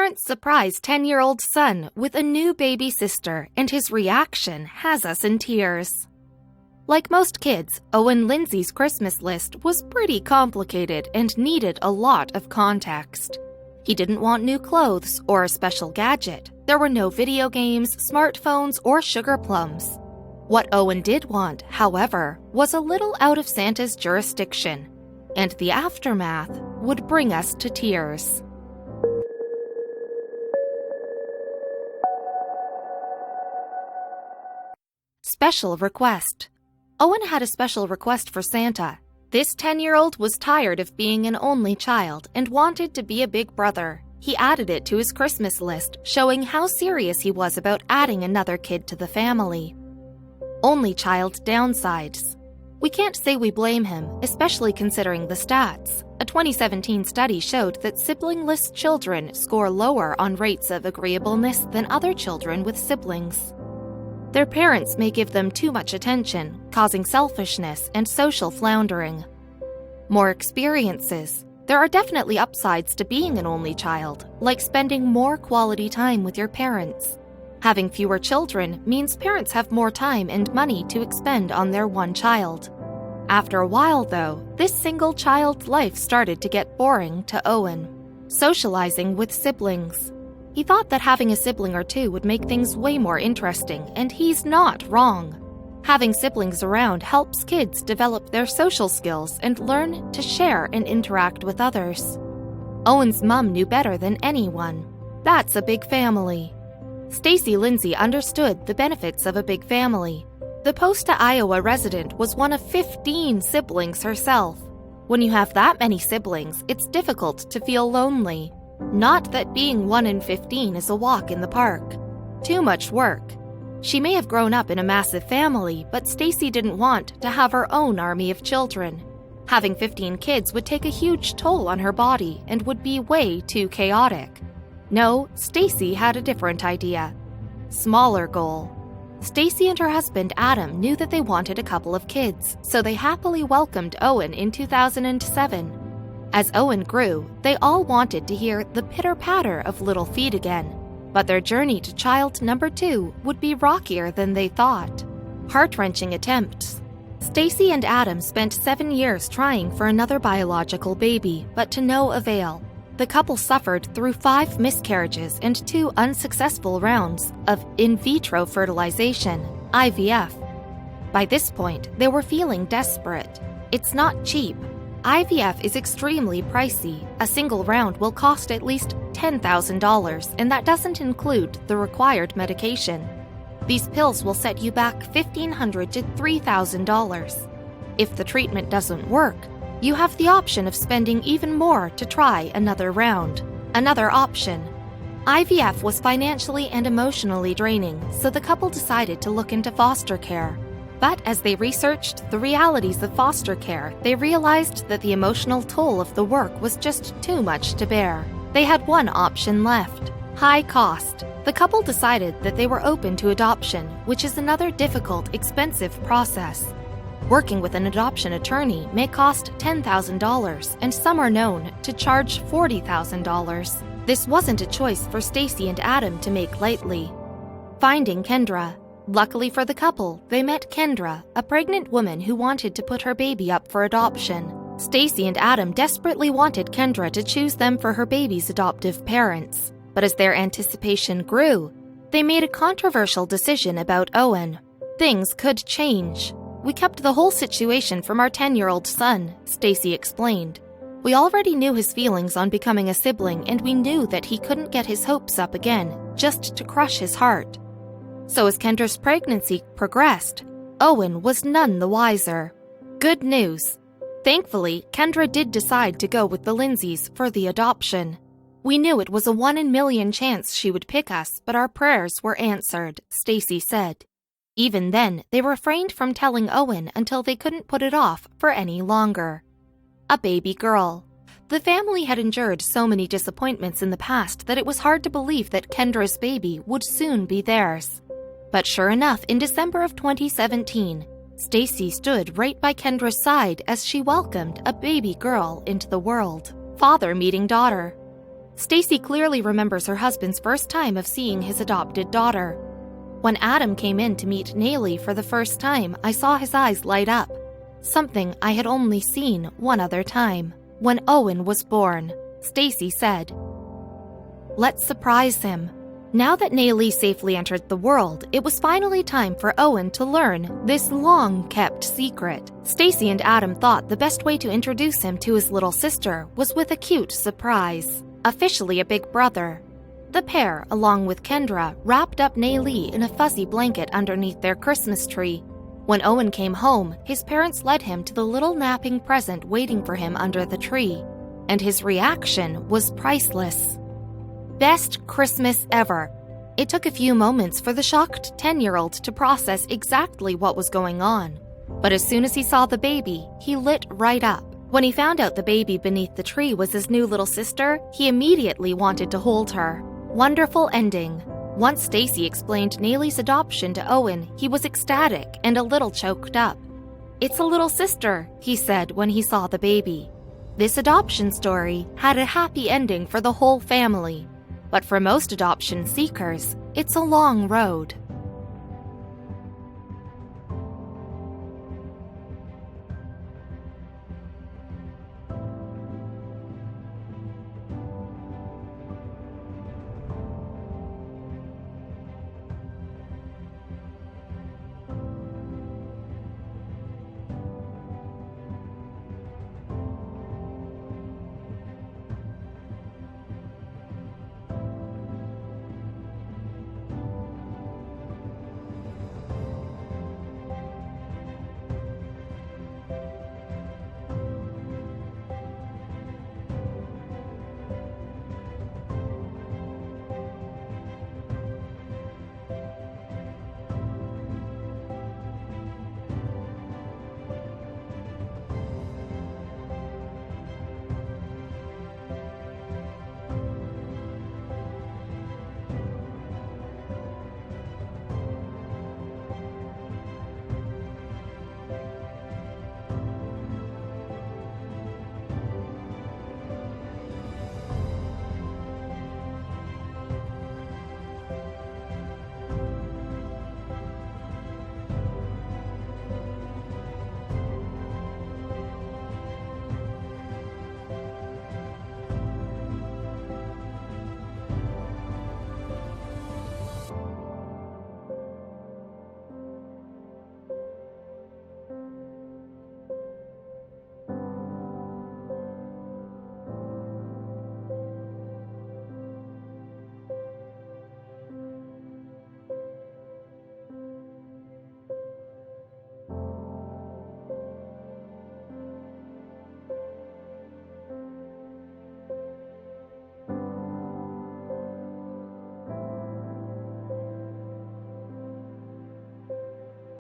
parents surprise 10-year-old son with a new baby sister, and his reaction has us in tears. Like most kids, Owynn Lindsay's Christmas list was pretty complicated and needed a lot of context. He didn't want new clothes or a special gadget. There were no video games, smartphones, or sugar plums. What Owynn did want, however, was a little out of Santa's jurisdiction, and the aftermath would bring us to tears. Special request. Owynn had a special request for Santa. This 10-year-old was tired of being an only child and wanted to be a big brother. He added it to his Christmas list, showing how serious he was about adding another kid to the family. Only child downsides. We can't say we blame him, especially considering the stats. A 2017 study showed that siblingless children score lower on rates of agreeableness than other children with siblings. Their parents may give them too much attention, causing selfishness and social floundering. More experiences. There are definitely upsides to being an only child, like spending more quality time with your parents. Having fewer children means parents have more time and money to expend on their one child. After a while, though, this single child's life started to get boring to Owynn. Socializing with siblings. He thought that having a sibling or two would make things way more interesting, and he's not wrong. Having siblings around helps kids develop their social skills and learn to share and interact with others. Owynn's mom knew better than anyone. That's a big family. Stacy Lindsay understood the benefits of a big family. The Posta, Iowa resident was one of 15 siblings herself. When you have that many siblings, it's difficult to feel lonely. Not that being 1 in 15 is a walk in the park. Too much work. She may have grown up in a massive family, but Stacy didn't want to have her own army of children. Having 15 kids would take a huge toll on her body and would be way too chaotic. No, Stacy had a different idea. Smaller goal. Stacy and her husband Adam knew that they wanted a couple of kids, so they happily welcomed Owynn in 2007. As Owynn grew, they all wanted to hear the pitter-patter of little feet again, but their journey to child number 2 would be rockier than they thought. Heart-wrenching attempts. Stacy and Adam spent 7 years trying for another biological baby, but to no avail. The couple suffered through 5 miscarriages and 2 unsuccessful rounds of in vitro fertilization, IVF. By this point, they were feeling desperate. It's not cheap. IVF is extremely pricey. A single round will cost at least $10,000, and that doesn't include the required medication. These pills will set you back $1,500 to $3,000. If the treatment doesn't work, you have the option of spending even more to try another round. Another option. IVF was financially and emotionally draining, so the couple decided to look into foster care. But as they researched the realities of foster care, they realized that the emotional toll of the work was just too much to bear. They had one option left: high cost. The couple decided that they were open to adoption, which is another difficult, expensive process. Working with an adoption attorney may cost $10,000, and some are known to charge $40,000. This wasn't a choice for Stacy and Adam to make lightly. Finding Kendra. Luckily for the couple, they met Kendra, a pregnant woman who wanted to put her baby up for adoption. Stacy and Adam desperately wanted Kendra to choose them for her baby's adoptive parents. But as their anticipation grew, they made a controversial decision about Owynn. Things could change. We kept the whole situation from our 10-year-old son, Stacy explained. We already knew his feelings on becoming a sibling, and we knew that he couldn't get his hopes up again, just to crush his heart. So as Kendra's pregnancy progressed, Owynn was none the wiser. Good news. Thankfully, Kendra did decide to go with the Lindsays for the adoption. We knew it was a 1 in a million chance she would pick us, but our prayers were answered, Stacy said. Even then, they refrained from telling Owynn until they couldn't put it off for any longer. A baby girl. The family had endured so many disappointments in the past that it was hard to believe that Kendra's baby would soon be theirs. But sure enough, in December of 2017, Stacy stood right by Kendra's side as she welcomed a baby girl into the world. Father meeting daughter. Stacy clearly remembers her husband's first time of seeing his adopted daughter. When Adam came in to meet Naylee for the first time, I saw his eyes light up, something I had only seen one other time, when Owynn was born, Stacy said. Let's surprise him. Now that Naylee safely entered the world, it was finally time for Owynn to learn this long-kept secret. Stacy and Adam thought the best way to introduce him to his little sister was with a cute surprise, officially a big brother. The pair, along with Kendra, wrapped up Naylee in a fuzzy blanket underneath their Christmas tree. When Owynn came home, his parents led him to the little napping present waiting for him under the tree, and his reaction was priceless. Best Christmas ever. It took a few moments for the shocked 10-year-old to process exactly what was going on. But as soon as he saw the baby, he lit right up. When he found out the baby beneath the tree was his new little sister, he immediately wanted to hold her. Wonderful ending. Once Stacy explained Naylee's adoption to Owynn, he was ecstatic and a little choked up. "It's a little sister," he said when he saw the baby. This adoption story had a happy ending for the whole family. But for most adoption seekers, it's a long road.